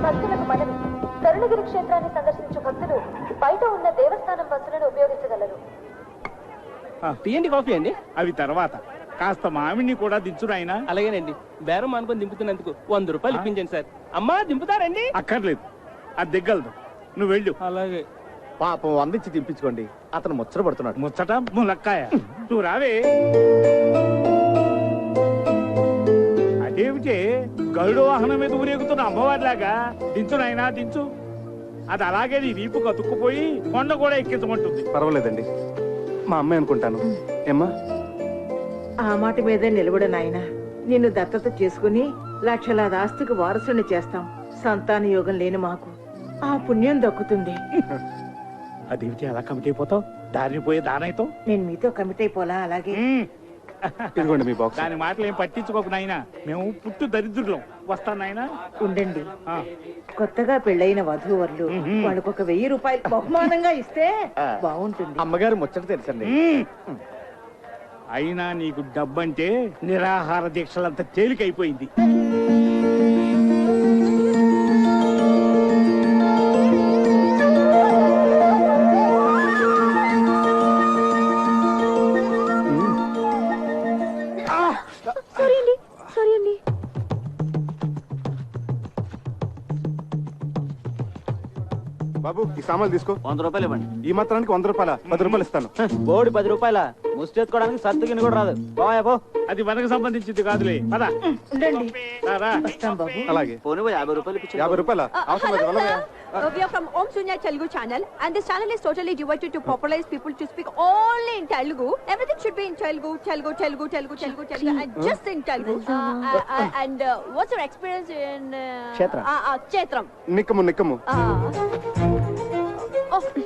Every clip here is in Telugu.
భక్తులకు మనవి, కరుణగిరి క్షేత్రాన్ని సందర్శించు భక్తులు బయట ఉన్న దేవస్థానం బస్సులను ఉపయోగించగలరు. టీ కాఫీ అండి? అవి తర్వాత కాస్త మామిడిని కూడా దించురాయినా. అలాగేనండి. బేరం అనుకుని దింపుతున్నందుకు 100 రూపాయలు ఇప్పించండి సార్. అమ్మా దింపుతారండి? అక్కర్లేదు, అది దిగ్గలదు, నువ్వు వెళ్ళు. అలాగే. పాపం అందించి దింపించుకోండి, అతను ముచ్చట పడుతున్నాడు. ముచ్చట ములక్కాయ, నువ్వు రావే. అదేమిటే గరుడు వాహనం మీద ఊరేగుతున్న అమ్మవారిలాగా దించునైనా దించు. అది అలాగే నీ వీపు కతుక్కుపోయి కొండ కూడా ఎక్కించమంటుంది. పర్వాలేదండి, మా అమ్మాయి అనుకుంటాను. ఏమ్మా? ఆ మాట మీదే నిలబడు నాయనా. నిన్ను దత్తత చేసుకుని లక్షలాది ఆస్తికి వారసుని చేస్తాం. సంతాన యోగం లేని మాకు ఆ పుణ్యం దక్కుతుంది. అదేమిటి అలా కమిటీ అయిపోతావు? దారిని పోయే దానైతో నేను మీతో కమిట్ అయిపోలా. అలాగే ఇదిగోండి మీ బాక్స్. దాని మాటలు ఏం పట్టించుకోకు నాయనా, మేము పుట్టు దరిద్రులం. వస్తాను నాయనా. ఉండండి, కొత్తగా పెళ్ళైన వధూవరులు వాళ్ళకు 1000 రూపాయలు బహుమానంగా ఇస్తే బాగుంటుంది. అమ్మగారు ముచ్చట తెలుసండి. అయినా నీకు డబ్బంటే నిరాహార దీక్షలంతా తేలికైపోయింది. బాబు ఈ సామాన్లు తీసుకో. 100 రూపాయలు ఇవ్వండి. ఈ మాత్రానికి 100 రూపాయల? 10 రూపాయలు ఇస్తాను. బోడి 10 రూపాయల ముష్టెత్తుకోవడానికి సత్తుకిని కూడా రాదు. బాబో అది మనకు సంబంధించింది కాదులే. పద. ఉండండి, రారా. వస్తాం బాబు. అలాగే. పోనీ 50 రూపాయలు ఇప్పించండి. 50 రూపాయల అవసరం లేదు. వెళ్ళవయ్యా. We are from Om Sunya Telugu channel, and this channel is totally devoted to popularize people to speak only in Telugu. Everything should be in Telugu, and just in Telugu. And what's your experience in Kshetram? నిక్కము.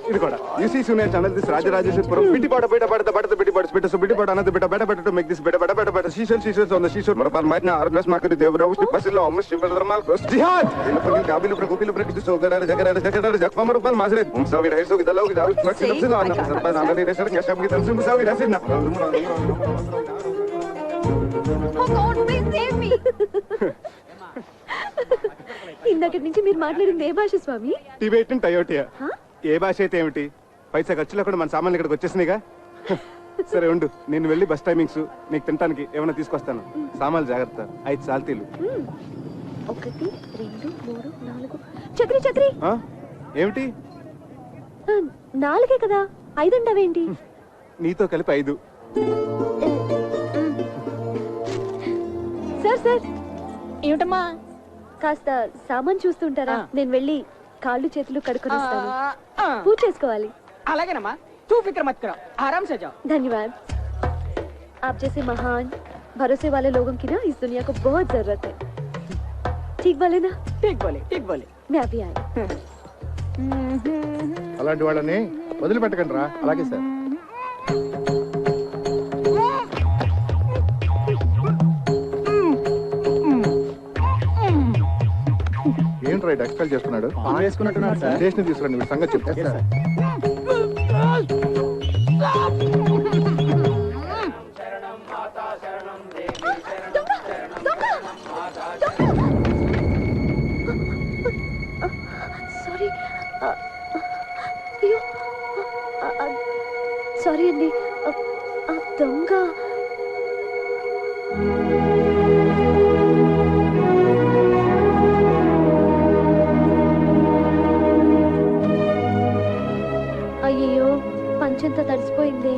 ఇది కూడా యూసీ సూనియర్ ఛానల్ దిస్ రాజరాజేశ్వరపురం బిటిపాట బిటిపాట సో బిటిపాట అన్నది బెట టు మేక్ దిస్ బెట శీషర్స్ ఆన్ ద శీషర్ మరపాల్ మైనా ఆర్గస్ మార్కెట్ దేవరావు బసిలో అమ్మ శివధర్మాల్ జిహాద్ ఇనపని కాబిలు ప్రకోపిలు ప్రకృతి సోగరాల జగరాల జక్మర రూపాల్ మాసరే ఉంసావి రైసో గిదలో గిదావు పక్షిలో అన్న సర్పంచ్ అన్నది racer యశం గిదం సుంసావి రసిన Oh God, please save me. ఇందాక నుంచి మీరు మాట్లాడింది ఏ భాష స్వామి? టిబెటన్ టయోటియా. ఏ భాష అయితే ఏమిటి, పైసా ఖర్చులో కూడా మన సామాన్లు ఇక్కడికి వచ్చేసినాయిగా. సరే ఉండు, నేను వెళ్ళి బస్ టైమింగ్స్ నీకు తినడానికి ఏమైనా తీసుకొస్తాను. సామాన్లు జాగ్రత్త. 5 సాల్తీలు. 1 2 3 4 చక్రి ఏమిటి? 4 కదా, 5 అంటావేంటి? నీతో కలిపి 5. సార్ ఏమిటమ్మా? కాస్త సామాన్ చూస్తుంటారా? నేను వెళ్ళి కాళ్ళు చేతులు కడుక్కొని వస్తాను. పూజ చేసుకోవాలి. అలాగేనమ్మా, तू फिक्र मत करो, आराम से जाओ. धन्यवाद. आप जैसे महान भरोसे वाले लोगों की ना इस दुनिया को बहुत जरूरत है. ठीक बोले ना? ठीक बोले. मैं अभी आई. అలాంటి వాళ్ళని వదిలిపెట్టకండి రా. అలాగే సార్. ఏంటి రైట్ ఎక్స్పెల్ చేస్తున్నాడు? వేసుకున్నట్టున్నాడు సార్. స్టేషన్ తీసుకురండి, మీ సంగతి చెప్తా. సారీ అండి. దొంగ అయ్యో, పంచంతా తడిసిపోయింది.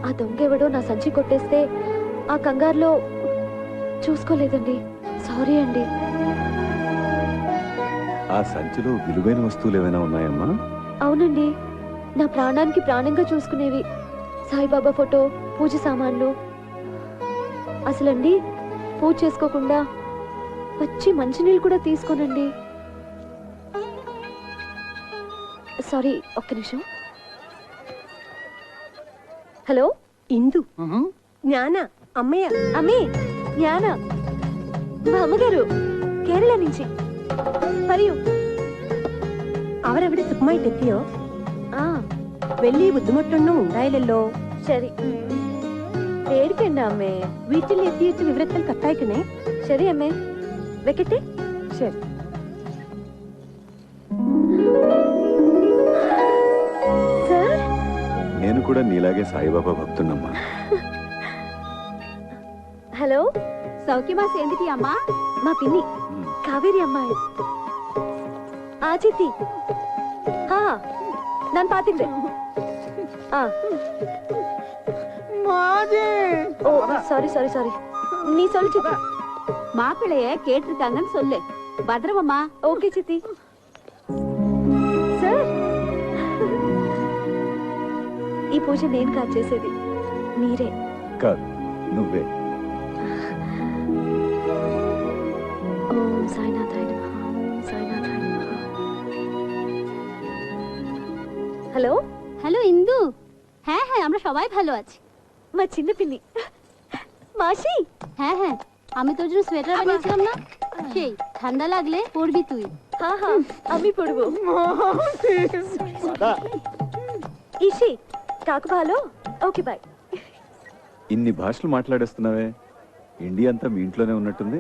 ఆ దొంగ ఎవడో నా సంచి కొట్టేస్తే ఆ కంగారులో చూసుకోలేదండి. సారీ అండి. ఆ సంచిలో విలువైన వస్తువులు ఏమైనా ఉన్నాయమ్మా? అవునండి, నా ప్రాణానికి ప్రాణంగా చూసుకునేవి. సాయిబాబా ఫోటో, పూజ సామాన్లు. అసలండి పూజ చేసుకోకుండా వచ్చి మంచినీళ్ళు కూడా తీసుకోనండి. సారీ, ఒక్క నిమిషం. హలో, ఇందు, జ్ఞాన, అమ్మయ్య. అమ్మే, జ్ఞాన మా అమ్మగారు, കേരള నుంచి. പറയൂ. അവരവിടെ സുഖമായിട്ടെത്തിയോ? വലിയ ബുദ്ധിമുട്ടൊന്നും ഉണ്ടായില്ലല്ലോ? ശരി, പേടിക്കണ്ട അമ്മേ. വീട്ടിലെത്തിയിട്ട് വിവരത്തിൽ കത്തയക്കണേ. ശരി അമ്മേ, വെക്കട്ടെ. ശരി. కూడా నీలాగే సాయిబాబా భక్తున్నమ్మా. హలో, సౌఖ్యమా సేందిటి అమ్మా? మా పిన్ని కావేరి అమ్మాయి. ఆ చిత్తి ನಾನು ಪಾತಿದ್ದೆ. ஓ சாரி சாரி சாரி, நீ சொல்லு சித்தி. மாப்பிள்ளைய கேட்டிருக்காங்கன்னு சொல்லு. பத்திரமா. ஓகே சித்தி. సార్, ఈ పూజ నేను కాదు చేసేది, మీరే. కాదు, నువ్వే. ఓం సాయినాథాయ నమః, సాయినాథాయ నమః. হ্যালো হ্যালো ইন্দু, হ্যাঁ হ্যাঁ আমরা সবাই ভালো আছি। মা চিন্ন পিনি মাসি। হ্যাঁ হ্যাঁ, আমি তোর জন্য সোয়েটার বানিয়েছিলাম না, সেই ঠান্ডা লাগলে পরবি তুই। হ্যাঁ হ্যাঁ আমি পরবো। ఇషి కాకు భాలో, ఓకే బాయ్. ఇన్ని భాషలు మాట్లాడేస్తున్నావే, ఇండియా అంతా మీ ఇంట్లోనే ఉన్నట్టుంది.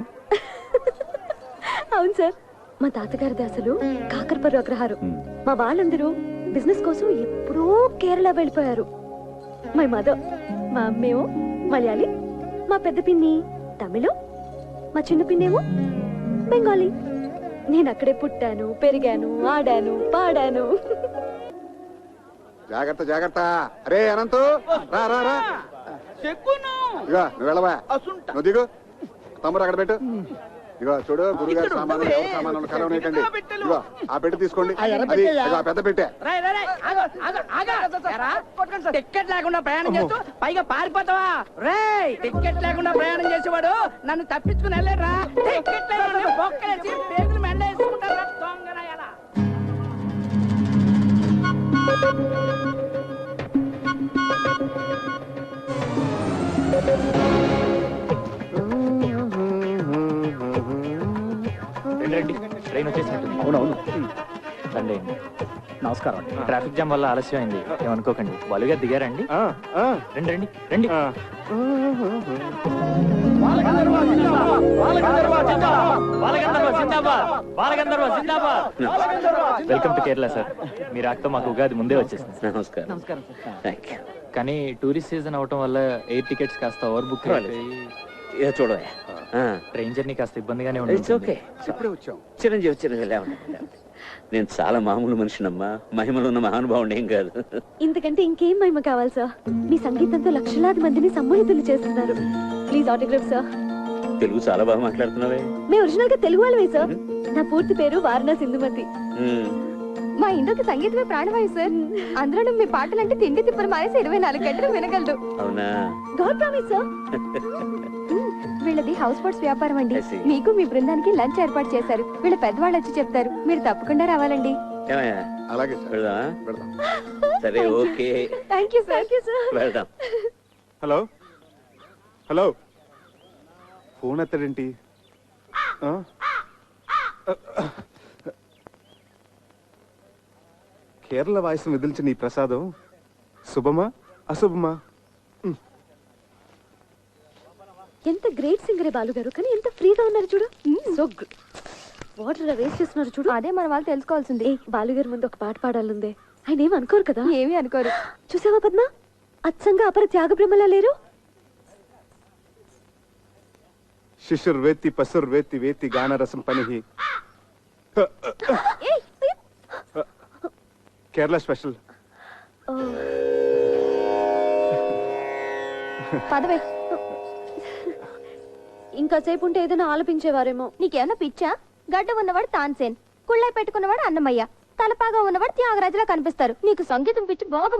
అవును సార్, మా తాతగారిది అసలు కాకరపర్రు అగ్రహారం. మా వాళ్ళందరూ బిజినెస్ కోసం ఎప్పుడో కేరళ వెళ్ళిపోయారు. మై మదర్, మా అమ్మేమో మలయాళి, మా పెద్ద పిన్ని తమిళం, మా చిన్న పిన్నేమో బెంగాలీ. నేను అక్కడే పుట్టాను, పెరిగాను, ఆడాను, పాడాను. జాగ్రత్త జాగ్రత్త. అరే అనంతు, రా రా రా. ఇగో నువ్వు వెళ్ళవా, నువ్వు దిగు. తమ్ముడు అక్కడ పెట్టు. ఇగో చూడు, గురుగారి సామాన్లు ఎవరి సామాన్లు కలవనేటండి. ఇగో ఆ పెట్టి తీసుకోండి. అది ఇగో ఆ పెద్ద పెట్టే. టికెట్ లేకుండా ప్రయాణం చేస్తూ పైగా పారిపోతావా? రే, టికెట్ లేకుండా ప్రయాణం చేసేవాడు నన్ను తప్పించుకుని వెళ్ళారా? టికెట్ లేకుండా బొక్కలేసి పేగులు మెండ వేసుకుంటారా? దొంగరాయాలా? ట్రైన్ వచ్చేసినట్టుంది. అవునవును, రండి. నమస్కారం. ట్రాఫిక్ జామ్ వల్ల ఆలస్యం అయింది, ఏమనుకోకండి. వాళ్ళుగా దిగారండి. రండి రండి రండి. Welcome to Kerala sir. మీ రాకతో మాకు ఉగాది ముందే వచ్చేసింది. నమస్కారం. నమస్కారం సార్. కానీ టూరిస్ట్ సీజన్ అవటం వల్ల ఎయిర్ టికెట్స్ కాస్త ఓవర్ బుక్ అయిపోయి చూడవే, ట్రైన్ జర్నీ కాస్త ఇబ్బందిగానే ఇట్స్ ఓకే. ఇప్పుడే వచ్చాం. చిరంజీవి లేవండి. నేను చాలా మామూలు మనిషినమ్మా, మహిమలో ఉన్న మహానుభావుడు ఏం కాదు. ఇంతకంటే ఇంకేం మహిమ కావాలి సార్? మీ సంగీతంతో లక్షలాది మందిని సమ్మోహితులు చేస్తున్నారు. Please autograph sir. తెలుగు చాలా బాగా మాట్లాడుతున్నావే. మేము ఒరిజినల్ గా తెలుగు వాళ్ళమే సార్. నా పూర్తి పేరు వారణాసి ఇందుమతి. మా ఇందుకి సంగీతమే ప్రాణవాయు సార్. అందులో మీ పాటలంటే తిండి తిప్పలు మానేసి 24 గంటలు వినగలడు. అవునా? God promise sir. వీళ్ళది హౌస్ బోట్స్ వ్యాపారం అండి. మీకు మీ బృందానికి లంచ్ ఏర్పాటు చేశారు. వీళ్ళ పెద్దవాళ్ళు వచ్చి చెప్తారు, మీరు తప్పకుండా రావాలండి. అలాగే వెళ్దాం. సరే, ఓకే. Thank you sir. వెళ్దాం. హలో హలో, ఫోన్ ఎత్తడేంటి? కేరళ వాయిస్ విదిల్చిన ఈ ప్రసాదం శుభమా అశుభమా? ఎంత గ్రేట్ సింగరే బాలు గారు, కానీ ఎంత ఫ్రీగా ఉన్నారు చూడు. So good. వాటర్ వేస్ట్ చేస్తున్నారు చూడు. అదే మన వాళ్ళు తెలుసుకోవాల్సింది. బాలు గారి ముందు ఒక పాట పాడాలందే. ఆయన ఏమి అనుకోరు కదా? ఏమీ అనుకోరు. చూసావా పద్మ, అచ్చంగా అపర త్యాగ బ్రహ్మలా లేరు. శిశుర్ వేత్తి పసుర్ వేత్తి వేత్తి గానరసం పనిహి. కేరళ స్పెషల్. పదవే. ఇంకా సేపు ఉంటే ఏదైనా ఆలపించేవారేమో. నీకేమన్నా పిచ్చా? గడ్డ ఉన్నవాడు తాన్సేన్, కుళ్ళై పెట్టుకున్నవాడు అన్నమయ్య, తలపాగా ఉన్నవాడు త్యాగరాజులా కనిపిస్తారు. నీకు సంగీతం పిచ్చి బాగా